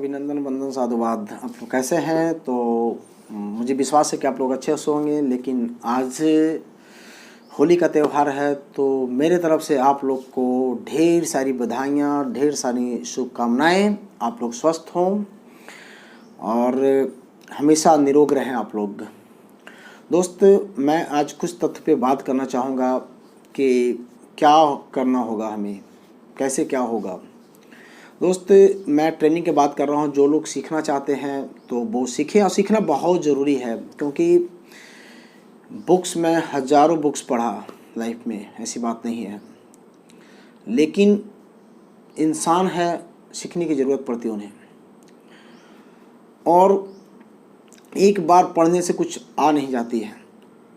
अभिनंदन वंदन साधुवाद। आप लोग कैसे हैं? तो मुझे विश्वास है कि आप लोग अच्छे से होंगे। लेकिन आज होली का त्यौहार है, तो मेरे तरफ से आप लोग को ढेर सारी बधाइयाँ, ढेर सारी शुभकामनाएं। आप लोग स्वस्थ हों और हमेशा निरोग रहें आप लोग। दोस्त, मैं आज कुछ तथ्य पे बात करना चाहूँगा कि क्या करना होगा हमें, कैसे क्या होगा। दोस्त, मैं ट्रेनिंग की बात कर रहा हूँ। जो लोग सीखना चाहते हैं तो वो सीखें, और सीखना बहुत ज़रूरी है, क्योंकि बुक्स में हज़ारों बुक्स पढ़ा लाइफ में, ऐसी बात नहीं है। लेकिन इंसान है, सीखने की ज़रूरत पड़ती है उन्हें। और एक बार पढ़ने से कुछ आ नहीं जाती है।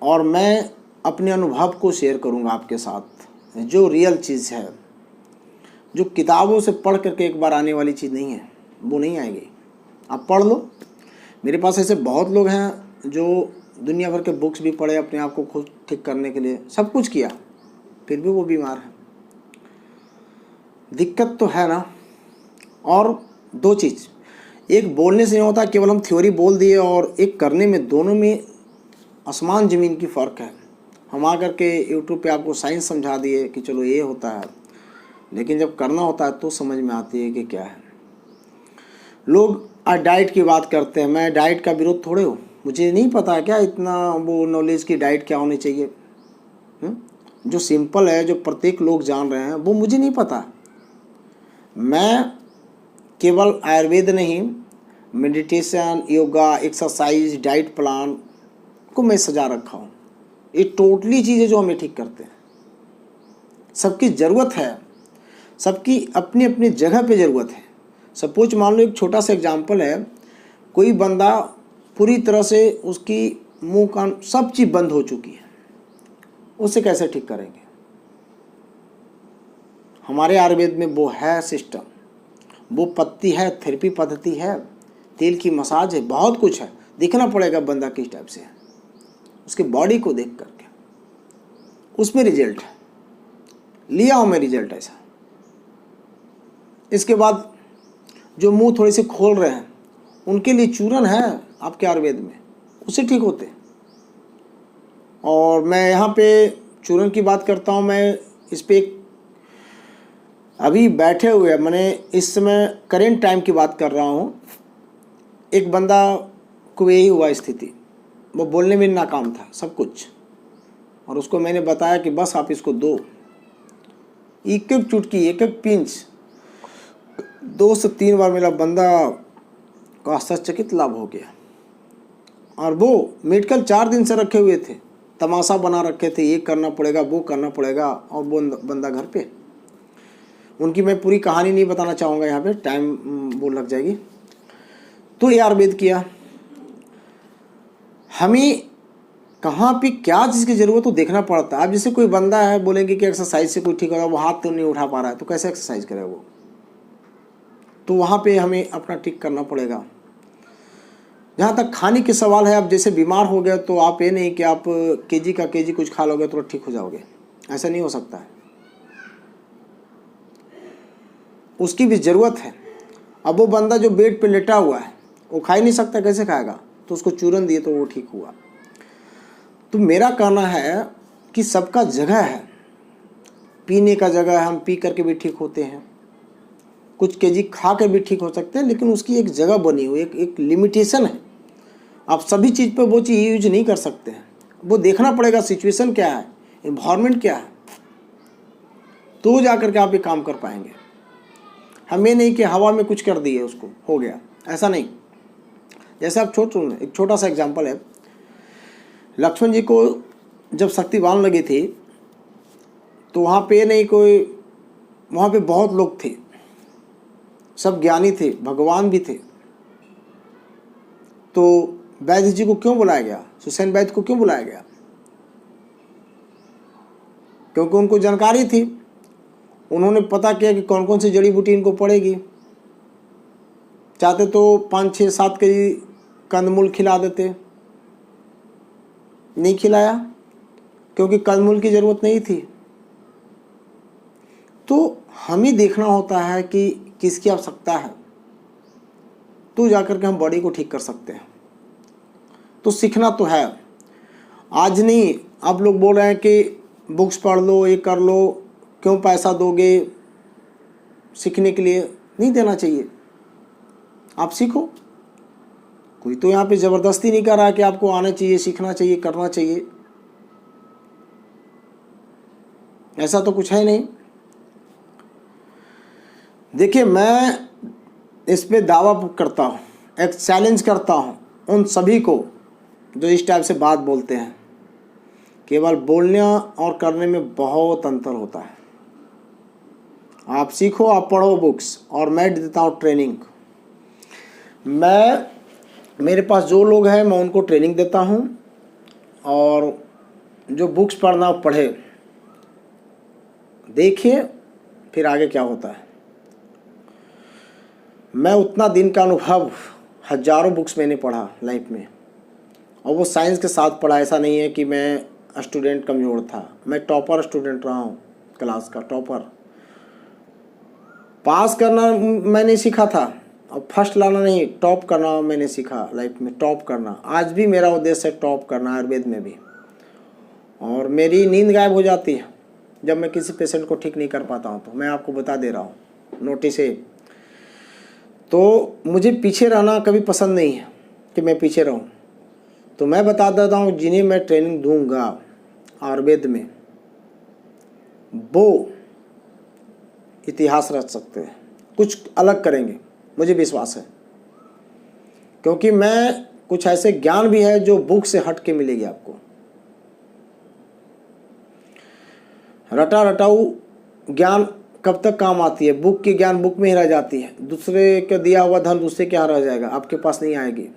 और मैं अपने अनुभव को शेयर करूँगा आपके साथ, जो रियल चीज़ है, जो किताबों से पढ़ करके एक बार आने वाली चीज़ नहीं है, वो नहीं आएगी। आप पढ़ लो। मेरे पास ऐसे बहुत लोग हैं जो दुनिया भर के बुक्स भी पढ़े, अपने आप को खुद ठीक करने के लिए सब कुछ किया, फिर भी वो बीमार है। दिक्कत तो है ना। और दो चीज़, एक बोलने से नहीं होता, केवल हम थ्योरी बोल दिए, और एक करने में, दोनों में आसमान ज़मीन की फ़र्क है। हम आकर के यूट्यूब पे आपको साइंस समझा दिए कि चलो ये होता है, लेकिन जब करना होता है तो समझ में आती है कि क्या है। लोग आज डाइट की बात करते हैं। मैं डाइट का विरोध थोड़े हूँ, मुझे नहीं पता है क्या इतना वो नॉलेज की डाइट क्या होनी चाहिए। जो सिंपल है, जो प्रत्येक लोग जान रहे हैं, वो मुझे नहीं पता। मैं केवल आयुर्वेद नहीं, meditation, yoga, exercise, diet plan को मैं सजा रखा हूँ। ये टोटली चीज़ें जो हमें ठीक करते हैं। सबकी ज़रूरत है, सबकी अपनी अपनी जगह पे ज़रूरत है। सपोज मान लो, एक छोटा सा एग्जांपल है, कोई बंदा पूरी तरह से उसकी मुंह कान सब चीज़ बंद हो चुकी है, उसे कैसे ठीक करेंगे? हमारे आयुर्वेद में वो है सिस्टम, वो पत्ती है, थेरेपी पद्धति है, तेल की मसाज है, बहुत कुछ है। देखना पड़ेगा बंदा किस टाइप से है, उसके बॉडी को देख करके उसमें रिजल्ट है। लिया हूँ मैं रिजल्ट ऐसा। इसके बाद जो मुंह थोड़े से खोल रहे हैं, उनके लिए चूरन है आपके आयुर्वेद में, उससे ठीक होते हैं। और मैं यहाँ पे चूरन की बात करता हूँ। मैं इस पे अभी बैठे हुए, मैंने इस समय करेंट टाइम की बात कर रहा हूँ। एक बंदा को यही हुआ स्थिति, वो बोलने में नाकाम था सब कुछ, और उसको मैंने बताया कि बस आप इसको दो, एक एक चुटकी, एक एक पिंच 2 से 3 बार मेरा बंदा को आश्चर्यचकित लाभ हो गया। और वो मेडिकल 4 दिन से रखे हुए थे, तमाशा बना रखे थे, ये करना पड़ेगा, वो करना पड़ेगा, और वो बंदा घर पे। उनकी मैं पूरी कहानी नहीं बताना चाहूँगा यहाँ पे, टाइम वो लग जाएगी। तो ये आयुर्वेद किया। हमें कहाँ पे क्या चीज़ की ज़रूरत हो देखना पड़ता है। अब जैसे कोई बंदा है, बोलेंगे कि एक्सरसाइज से कोई ठीक हो रहा है, वो हाथ तो नहीं उठा पा रहा है, तो कैसे एक्सरसाइज करेगा वो? तो वहाँ पे हमें अपना ठीक करना पड़ेगा। जहाँ तक खाने के सवाल है, अब जैसे बीमार हो गया तो आप ये नहीं कि आप केजी का केजी कुछ खा लोगे तो ठीक हो जाओगे, ऐसा नहीं हो सकता है। उसकी भी ज़रूरत है। अब वो बंदा जो बेड पे लेटा हुआ है, वो खा ही नहीं सकता, कैसे खाएगा? तो उसको चूरन दिए तो वो ठीक हुआ। तो मेरा कहना है कि सबका जगह है, पीने का जगह है, हम पी करके भी ठीक होते हैं, कुछ केजी खा के भी ठीक हो सकते हैं, लेकिन उसकी एक जगह बनी हुई, एक लिमिटेशन है। आप सभी चीज़ पे वो चीज़ यूज नहीं कर सकते हैं। वो देखना पड़ेगा सिचुएशन क्या है, एनवायरनमेंट क्या है, तो जा करके आप ये काम कर पाएंगे। हमें नहीं कि हवा में कुछ कर दिए उसको हो गया, ऐसा नहीं। जैसे आप एक छोटा सा एग्जाम्पल है, लक्ष्मण जी को जब शक्तिवान लगी थी, तो वहाँ पे नहीं कोई, वहाँ पे बहुत लोग थे, सब ज्ञानी थे, भगवान भी थे। तो वैद्य जी को क्यों बुलाया गया, सुसेन वैद्य को क्यों बुलाया गया? क्योंकि उनको जानकारी थी, उन्होंने पता किया कि कौन कौन सी जड़ी बूटी इनको पड़ेगी। चाहते तो 5, 6, 7 केजी कंदमूल खिला देते, नहीं खिलाया क्योंकि कंदमूल की ज़रूरत नहीं थी। तो हमें देखना होता है कि किसकी आवश्यकता है। तो जाकर के हम बॉडी को ठीक कर सकते हैं। तो सीखना तो है, आज नहीं। आप लोग बोल रहे हैं कि बुक्स पढ़ लो, ये कर लो, क्यों पैसा दोगे सीखने के लिए? नहीं देना चाहिए, आप सीखो। कोई तो यहाँ पे ज़बरदस्ती नहीं कर रहा कि आपको आना चाहिए, सीखना चाहिए, करना चाहिए, ऐसा तो कुछ है नहीं। देखिए, मैं इस पे दावा करता हूँ, एक चैलेंज करता हूँ उन सभी को जो इस टाइप से बात बोलते हैं। केवल बोलने और करने में बहुत अंतर होता है। आप सीखो, आप पढ़ो बुक्स, और मैं देता हूँ ट्रेनिंग। मेरे पास जो लोग हैं मैं उनको ट्रेनिंग देता हूँ, और जो बुक्स पढ़ना पढ़े, देखिए फिर आगे क्या होता है। मैं उतना दिन का अनुभव, हज़ारों बुक्स मैंने पढ़ा लाइफ में, और वो साइंस के साथ पढ़ा। ऐसा नहीं है कि मैं स्टूडेंट कमज़ोर था, मैं टॉपर स्टूडेंट रहा हूँ, क्लास का टॉपर। पास करना मैंने सीखा था, और फर्स्ट लाना नहीं, टॉप करना मैंने सीखा लाइफ में, टॉप करना। आज भी मेरा उद्देश्य है टॉप करना, आयुर्वेद में भी। और मेरी नींद गायब हो जाती है जब मैं किसी पेशेंट को ठीक नहीं कर पाता हूँ, तो मैं आपको बता दे रहा हूँ, नोटिस है। तो मुझे पीछे रहना कभी पसंद नहीं है कि मैं पीछे रहूं। तो मैं बता देता हूं, जिन्हें मैं ट्रेनिंग दूंगा आयुर्वेद में, वो इतिहास रच सकते हैं, कुछ अलग करेंगे, मुझे विश्वास है। क्योंकि मैं कुछ ऐसे ज्ञान भी है जो बुक से हट के मिलेगी आपको। रटा रटाऊ ज्ञान कब तक काम आती है? बुक की ज्ञान बुक में ही रह जाती है। दूसरे का दिया हुआ धन दूसरे के यहाँ रह जाएगा, आपके पास नहीं आएगी।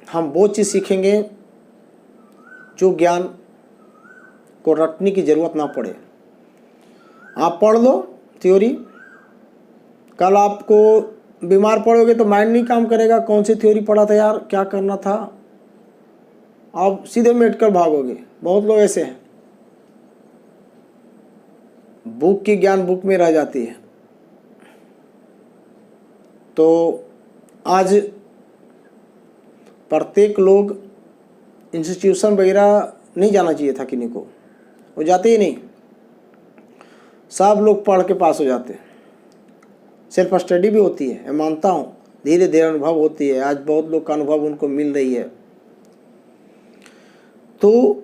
हम वो चीज़ सीखेंगे जो ज्ञान को रटने की ज़रूरत ना पड़े। आप पढ़ लो थ्योरी, कल आपको बीमार पड़ोगे तो माइंड नहीं काम करेगा, कौन सी थ्योरी पढ़ा था यार, क्या करना था, आप सीधे मेडिकल भागोगे। बहुत लोग ऐसे हैं, बुक की ज्ञान बुक में रह जाती है। तो आज प्रत्येक लोग इंस्टीट्यूशन वगैरह नहीं जाना चाहिए था किन्हीं को, वो जाते ही नहीं, सब लोग पढ़ के पास हो जाते हैं। सेल्फ स्टडी भी होती है, मैं मानता हूँ, धीरे धीरे अनुभव होती है। आज बहुत लोग का अनुभव उनको मिल रही है। तो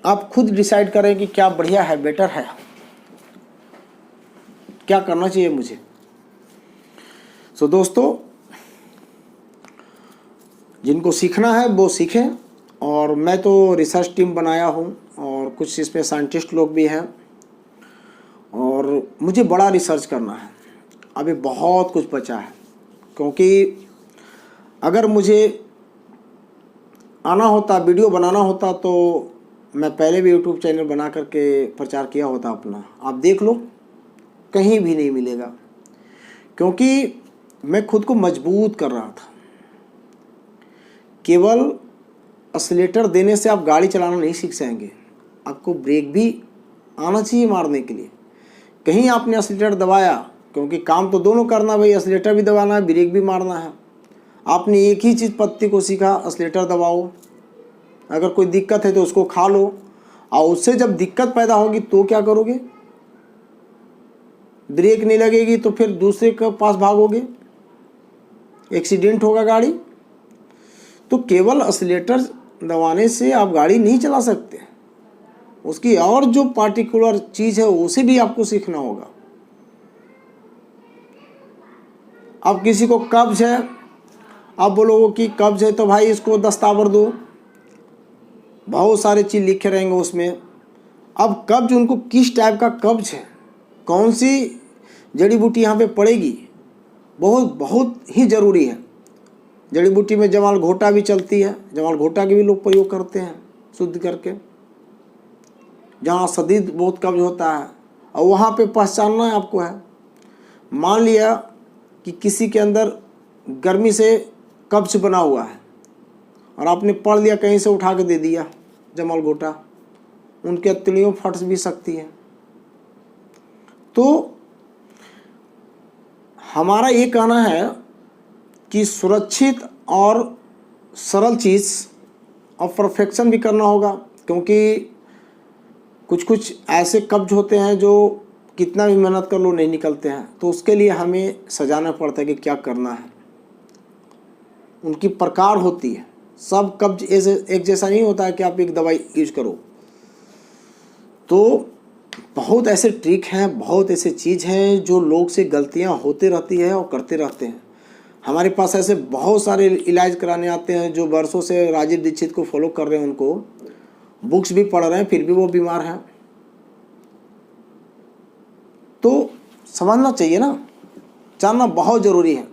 आप खुद डिसाइड करें कि क्या बढ़िया है, बेटर है, क्या करना चाहिए मुझे। सो दोस्तों, जिनको सीखना है वो सीखें। और मैं तो रिसर्च टीम बनाया हूँ, और कुछ इसमें साइंटिस्ट लोग भी हैं, और मुझे बड़ा रिसर्च करना है। अभी बहुत कुछ बचा है, क्योंकि अगर मुझे आना होता, वीडियो बनाना होता, तो मैं पहले भी यूट्यूब चैनल बना करके प्रचार किया होता अपना। आप देख लो, कहीं भी नहीं मिलेगा, क्योंकि मैं खुद को मजबूत कर रहा था। केवल एक्सीलेटर देने से आप गाड़ी चलाना नहीं सीख जाएंगे, आपको ब्रेक भी आना चाहिए मारने के लिए। कहीं आपने एक्सीलेटर दबाया, क्योंकि काम तो दोनों करना भाई, एक्सीलेटर भी दबाना है, ब्रेक भी मारना है। आपने एक ही चीज़ पत्ती को सीखा, एक्सीलेटर दबाओ, अगर कोई दिक्कत है तो उसको खा लो, और उससे जब दिक्कत पैदा होगी तो क्या करोगे? ब्रेक नहीं लगेगी तो फिर दूसरे के पास भागोगे, एक्सीडेंट होगा गाड़ी। तो केवल एक्सीलेटर दबाने से आप गाड़ी नहीं चला सकते, उसकी और जो पार्टिकुलर चीज़ है उसे भी आपको सीखना होगा। अब किसी को कब्ज है, आप बोलोगे कि कब्ज है तो भाई इसको दस्तावर दो, बहुत सारे चीज़ लिखे रहेंगे उसमें। अब कब्ज उनको किस टाइप का कब्ज है, कौन सी जड़ी बूटी यहाँ पे पड़ेगी, बहुत बहुत ही ज़रूरी है। जड़ी बूटी में जमाल घोटा भी चलती है, जमाल घोटा के भी लोग प्रयोग करते हैं शुद्ध करके, जहाँ शदीद बहुत कब्ज होता है, और वहाँ पे पहचानना है आपको है। मान लिया कि किसी के अंदर गर्मी से कब्ज बना हुआ है, और आपने पढ़ लिया, कहीं से उठा के दे दिया जमाल घोटा, उनके अतड़ियों फट भी सकती है। तो हमारा ये कहना है कि सुरक्षित और सरल चीज़ और परफेक्शन भी करना होगा, क्योंकि कुछ कुछ ऐसे कब्ज होते हैं जो कितना भी मेहनत कर लो नहीं निकलते हैं, तो उसके लिए हमें सजाना पड़ता है कि क्या करना है। उनकी प्रकार होती है, सब कब्ज एक जैसा नहीं होता है कि आप एक दवाई यूज करो। तो बहुत ऐसे ट्रिक हैं, बहुत ऐसे चीज़ हैं जो लोग से गलतियां होते रहती है और करते रहते हैं। हमारे पास ऐसे बहुत सारे इलाज कराने आते हैं जो वर्षों से राजीव दीक्षित को फॉलो कर रहे हैं, उनको बुक्स भी पढ़ रहे हैं, फिर भी वो बीमार हैं। तो समझना चाहिए ना, जानना बहुत ज़रूरी है।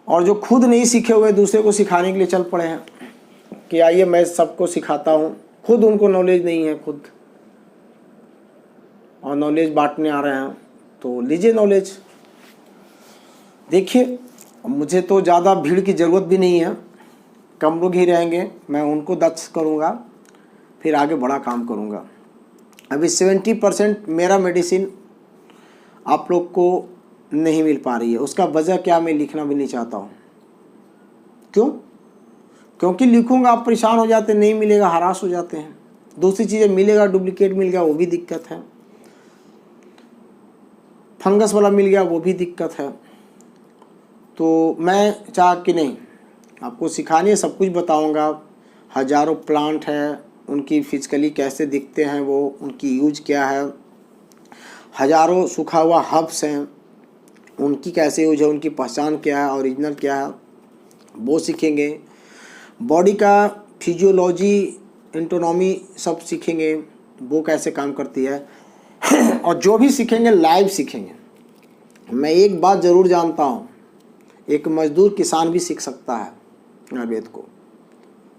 और जो खुद नहीं सीखे हुए दूसरे को सिखाने के लिए चल पड़े हैं कि आइए मैं सबको सिखाता हूँ, खुद उनको नॉलेज नहीं है खुद, और नॉलेज बांटने आ रहे हैं, तो लीजिए नॉलेज। देखिए, मुझे तो ज़्यादा भीड़ की ज़रूरत भी नहीं है, कम लोग ही रहेंगे, मैं उनको दक्ष करूँगा, फिर आगे बड़ा काम करूँगा। अभी 70% मेरा मेडिसिन आप लोग को नहीं मिल पा रही है। उसका वजह क्या मैं लिखना भी नहीं चाहता हूँ। क्यों? क्योंकि लिखूँगा आप परेशान हो जाते, नहीं मिलेगा हरास हो जाते हैं। दूसरी चीज़ें मिलेगा, डुप्लीकेट मिल गया वो भी दिक्कत है, फंगस वाला मिल गया वो भी दिक्कत है। तो मैं चाह कि नहीं, आपको सिखाने सब कुछ बताऊंगा। हज़ारों प्लांट है, उनकी फिजिकली कैसे दिखते हैं वो, उनकी यूज क्या है। हज़ारों सूखा हुआ हर्ब्स हैं, उनकी कैसे यूज है, उनकी पहचान क्या है, ओरिजिनल क्या है, वो सीखेंगे। बॉडी का फिजियोलॉजी, एंटोनॉमी सब सीखेंगे, वो कैसे काम करती है। और जो भी सीखेंगे लाइव सीखेंगे। मैं एक बात ज़रूर जानता हूँ, एक मजदूर किसान भी सीख सकता है आयुर्वेद को।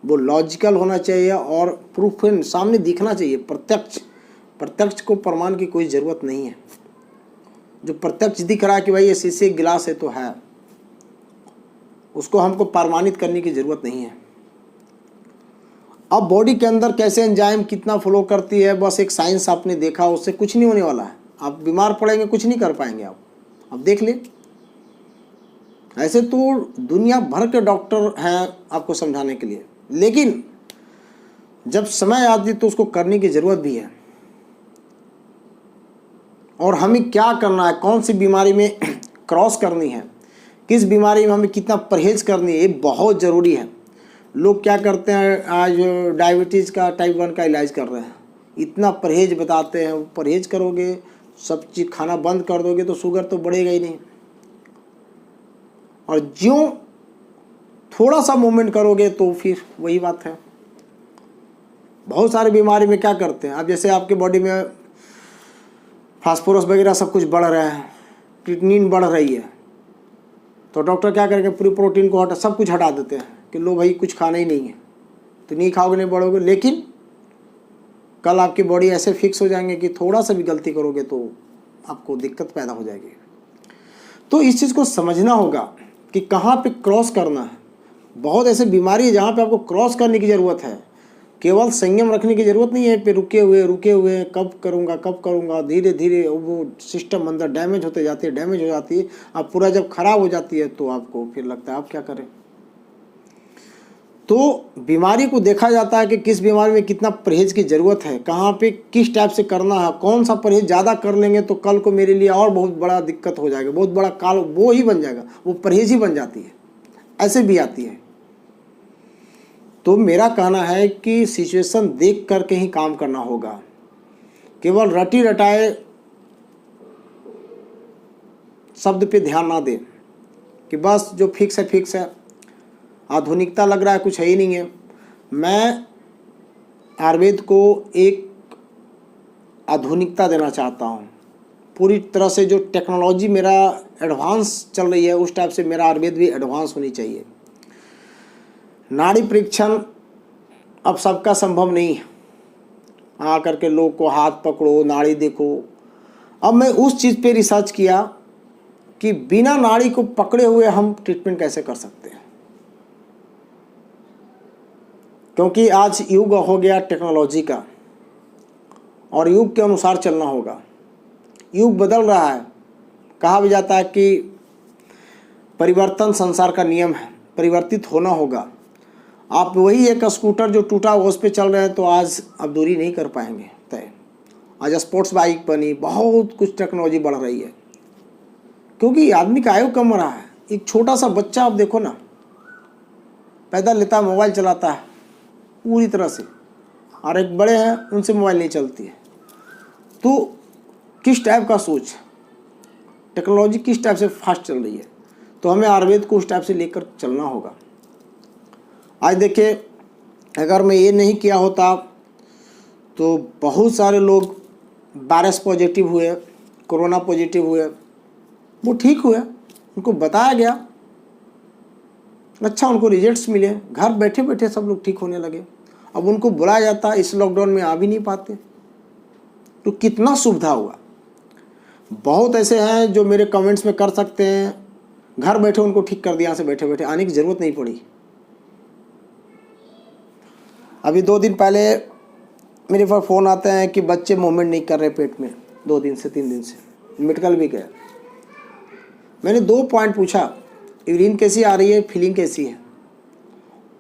वो लॉजिकल होना चाहिए और प्रूफ सामने दिखना चाहिए, प्रत्यक्ष को प्रमाण की कोई ज़रूरत नहीं है। जो प्रत्यक्ष दिख रहा है कि भाई ये शीशे गिलास है तो है, उसको हमको प्रमाणित करने की ज़रूरत नहीं है। अब बॉडी के अंदर कैसे एंजाइम कितना फ्लो करती है, बस एक साइंस आपने देखा, उससे कुछ नहीं होने वाला है। आप बीमार पड़ेंगे, कुछ नहीं कर पाएंगे आप। अब देख ले, ऐसे तो दुनिया भर के डॉक्टर हैं आपको समझाने के लिए, लेकिन जब समय आती तो उसको करने की ज़रूरत भी है। और हमें क्या करना है, कौन सी बीमारी में क्रॉस करनी है, किस बीमारी में हमें कितना परहेज करनी है, ये बहुत ज़रूरी है। लोग क्या करते हैं, आज डायबिटीज़ का टाइप 1 का इलाज कर रहे हैं, इतना परहेज बताते हैं। परहेज करोगे, सब चीज़ खाना बंद कर दोगे तो शुगर तो बढ़ेगा ही नहीं। और ज्यों थोड़ा सा मूवमेंट करोगे तो फिर वही बात है। बहुत सारी बीमारी में क्या करते हैं, अब जैसे आपके बॉडी में फास्फोरस वगैरह सब कुछ बढ़ रहा है, क्रिएटिनिन बढ़ रही है, तो डॉक्टर क्या करेंगे, पूरी प्रोटीन को सब कुछ हटा देते हैं कि लो भाई कुछ खाना ही नहीं है, तो नहीं खाओगे नहीं बढ़ोगे। लेकिन कल आपकी बॉडी ऐसे फिक्स हो जाएंगे कि थोड़ा सा भी गलती करोगे तो आपको दिक्कत पैदा हो जाएगी। तो इस चीज़ को समझना होगा कि कहाँ पे क्रॉस करना है। बहुत ऐसे बीमारी है जहाँ पे आपको क्रॉस करने की ज़रूरत है, केवल संयम रखने की ज़रूरत नहीं है। पे रुके हुए कब करूँगा, धीरे धीरे वो सिस्टम अंदर डैमेज होते जाती है, अब पूरा जब खराब हो जाती है तो आपको फिर लगता है आप क्या करें। तो बीमारी को देखा जाता है कि किस बीमारी में कितना परहेज की ज़रूरत है, कहाँ पे किस टाइप से करना है, कौन सा परहेज ज़्यादा कर लेंगे तो कल को मेरे लिए और बहुत बड़ा दिक्कत हो जाएगा, बहुत बड़ा काल वो ही बन जाएगा, वो परहेज ही बन जाती है, ऐसे भी आती है। तो मेरा कहना है कि सिचुएशन देख करके ही काम करना होगा। केवल रटी रटाए शब्द पे ध्यान ना दें कि बस जो फिक्स है फिक्स है, आधुनिकता लग रहा है कुछ है ही नहीं है। मैं आयुर्वेद को एक आधुनिकता देना चाहता हूँ, पूरी तरह से जो टेक्नोलॉजी मेरा एडवांस चल रही है उस टाइप से मेरा आयुर्वेद भी एडवांस होनी चाहिए। नाड़ी परीक्षण अब सबका संभव नहीं है, आ करके लोग को हाथ पकड़ो नाड़ी देखो। अब मैं उस चीज़ पे रिसर्च किया कि बिना नाड़ी को पकड़े हुए हम ट्रीटमेंट कैसे कर सकते हैं, क्योंकि आज युग हो गया टेक्नोलॉजी का और युग के अनुसार चलना होगा। युग बदल रहा है, कहा भी जाता है कि परिवर्तन संसार का नियम है, परिवर्तित होना होगा। आप वही एक स्कूटर जो टूटा हुआ उस पर चल रहे हैं तो आज आप दूरी नहीं कर पाएंगे तय। आज स्पोर्ट्स बाइक बनी, बहुत कुछ टेक्नोलॉजी बढ़ रही है, क्योंकि आदमी का आयु कम रहा है। एक छोटा सा बच्चा आप देखो ना, पैदा लेता है, मोबाइल चलाता है पूरी तरह से, और एक बड़े हैं उनसे मोबाइल नहीं चलती है। तो किस टाइप का सोच, टेक्नोलॉजी किस टाइप से फास्ट चल रही है, तो हमें आयुर्वेद को उस टाइप से लेकर चलना होगा। आज देखिए, अगर मैं ये नहीं किया होता तो बहुत सारे लोग वायरस पॉजिटिव हुए, कोरोना पॉजिटिव हुए, वो ठीक हुए, उनको बताया गया, अच्छा उनको रिजल्ट्स मिले, घर बैठे बैठे सब लोग ठीक होने लगे। अब उनको बुलाया जाता, इस लॉकडाउन में आ भी नहीं पाते, तो कितना सुविधा हुआ। बहुत ऐसे हैं जो मेरे कमेंट्स में कर सकते हैं, घर बैठे उनको ठीक कर दिया, यहाँ से बैठे बैठे, आने की ज़रूरत नहीं पड़ी। अभी 2 दिन पहले मेरे पास फ़ोन आते हैं कि बच्चे मूवमेंट नहीं कर रहे पेट में, 2 दिन से 3 दिन से, मेडिकल भी गया। मैंने 2 पॉइंट पूछा, यूरिन कैसी आ रही है, फीलिंग कैसी है,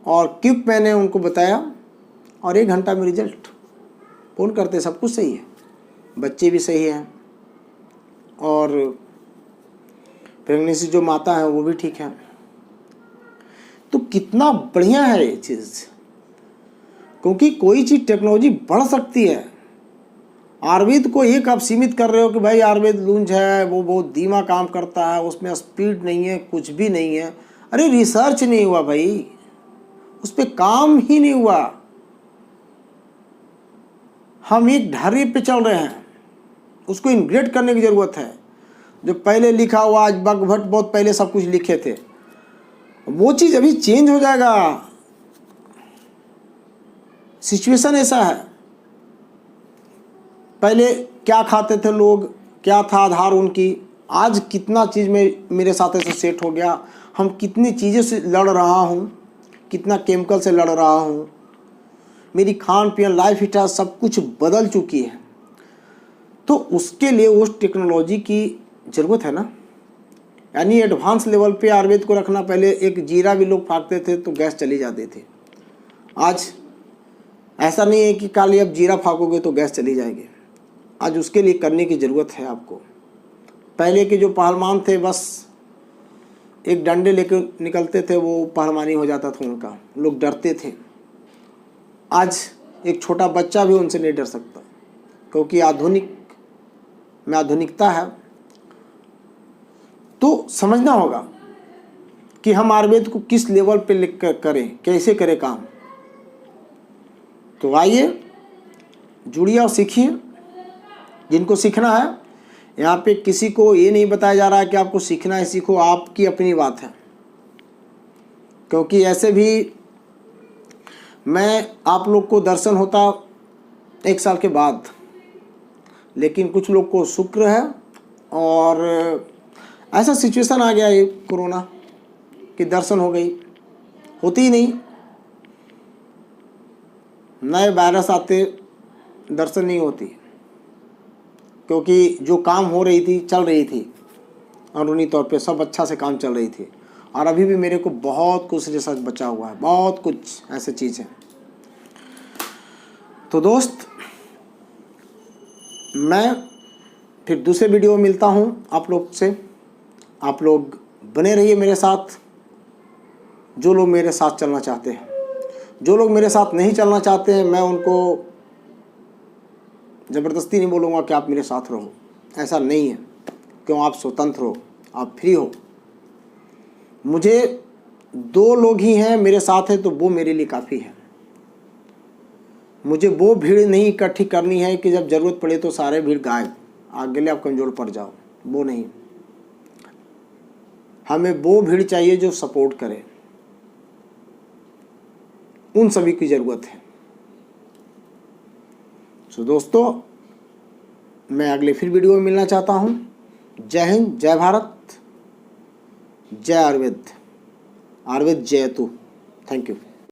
और क्विक मैंने उनको बताया, और 1 घंटा में रिजल्ट। फ़ोन करते सब कुछ सही है, बच्चे भी सही हैं, और प्रेगनेंसी जो माता है वो भी ठीक है। तो कितना बढ़िया है ये चीज़, क्योंकि कोई चीज़ टेक्नोलॉजी बढ़ सकती है। आयुर्वेद को एक आप सीमित कर रहे हो कि भाई आयुर्वेद लूंज है, वो बहुत धीमा काम करता है, उसमें स्पीड नहीं है, कुछ भी नहीं है। अरे रिसर्च नहीं हुआ भाई, उस पर काम ही नहीं हुआ। हम एक ढर्रे पे चल रहे हैं, उसको इंग्रेड करने की ज़रूरत है। जो पहले लिखा हुआ, आज भट्ट बहुत पहले सब कुछ लिखे थे, वो चीज़ अभी चेंज हो जाएगा। सिचुएशन ऐसा है, पहले क्या खाते थे लोग, क्या था आधार उनकी, आज कितना चीज़ में मेरे साथ ऐसे सेट हो गया। हम कितनी चीज़ों से लड़ रहा हूँ, कितना केमिकल से लड़ रहा हूँ, मेरी खान पीन, लाइफ स्टाइल सब कुछ बदल चुकी है। तो उसके लिए उस टेक्नोलॉजी की ज़रूरत है ना। यानी एडवांस लेवल पे आयुर्वेद को रखना। पहले एक जीरा भी लोग फाँकते थे तो गैस चली जाती थी, आज ऐसा नहीं है कि खाली अब जीरा फाँकोगे तो गैस चली जाएगी। आज उसके लिए करने की ज़रूरत है आपको। पहले के जो पहलवान थे बस एक डंडे लेकर निकलते थे, वो पहलवानी हो जाता था उनका, लोग डरते थे। आज एक छोटा बच्चा भी उनसे नहीं डर सकता, क्योंकि आधुनिकता है। तो समझना होगा कि हम आयुर्वेद को किस लेवल पे लिख कर करें, कैसे करें काम। तो आइए जुड़िए और सीखिए, जिनको सीखना है। यहाँ पे किसी को ये नहीं बताया जा रहा है कि आपको सीखना है सीखो, आपकी अपनी बात है। क्योंकि ऐसे भी मैं आप लोग को दर्शन होता 1 साल के बाद, लेकिन कुछ लोग को शुक्र है, और ऐसा सिचुएशन आ गया ये कोरोना कि दर्शन हो गई, होती ही नहीं। नए वायरस आते दर्शन नहीं होती, क्योंकि जो काम हो रही थी चल रही थी, अंदरूनी तौर पे सब अच्छा से काम चल रही थी। और अभी भी मेरे को बहुत कुछ रिसर्च बचा हुआ है, बहुत कुछ ऐसे चीज़ है। तो दोस्त, मैं फिर दूसरे वीडियो में मिलता हूँ आप लोग से। आप लोग बने रहिए मेरे साथ, जो लोग मेरे साथ चलना चाहते हैं। जो लोग मेरे साथ नहीं चलना चाहते हैं, मैं उनको ज़बरदस्ती नहीं बोलूँगा कि आप मेरे साथ रहो, ऐसा नहीं है। क्यों, आप स्वतंत्र हो, आप फ्री हो। मुझे 2 लोग ही हैं मेरे साथ हैं, तो वो मेरे लिए काफ़ी है। मुझे वो भीड़ नहीं इकट्ठी करनी है कि जब ज़रूरत पड़े तो सारे भीड़ गायब, आगे ले आप कमज़ोर पड़ जाओ, वो नहीं। हमें वो भीड़ चाहिए जो सपोर्ट करे, उन सभी की ज़रूरत है। तो दोस्तों, मैं अगले फिर वीडियो में मिलना चाहता हूँ। जय हिंद, जय भारत, जय आयुर्वेद, आयुर्वेद जय तू। Thank you.